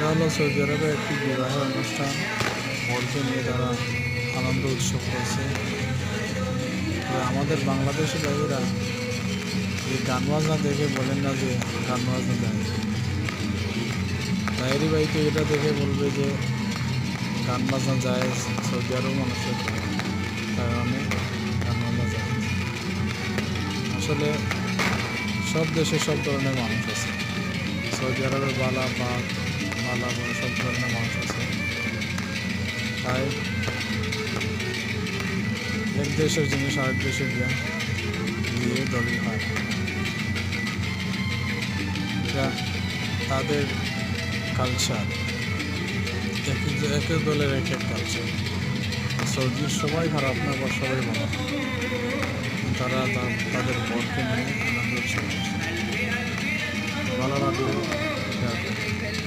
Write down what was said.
এটা হলো সৌদি আরবে একটি বিবাহ অনুষ্ঠান। বরকে নিয়ে তারা আনন্দ উৎসব করছে। আমাদের বাংলাদেশি ভাইয়েরা এই গান বাজনা দেখে বলেন না যে গান বাজনা দেয়, বাইরে ভাইকে এটা দেখে বলবে যে গান বাজনা যায় সৌদি আরব মানুষের কারণে গান বাজনা যায়। আসলে সব দেশে সব ধরনের মানুষ আছে। সৌদি আরবে বালা পাক বালা বড় সব ধরনের মানুষ আছে। তাই এক দেশের জিনিস আরেক দেশে গিয়ে দলিল হয়। এটা তাদের কালচার, এক এক দলের এক এক কালচার। সৌদির সবাই খারাপ না বা সবাই ভালো, তারা তাদের বরকে নিয়ে আনন্দ উৎসব করছে। ভালো লাগলো।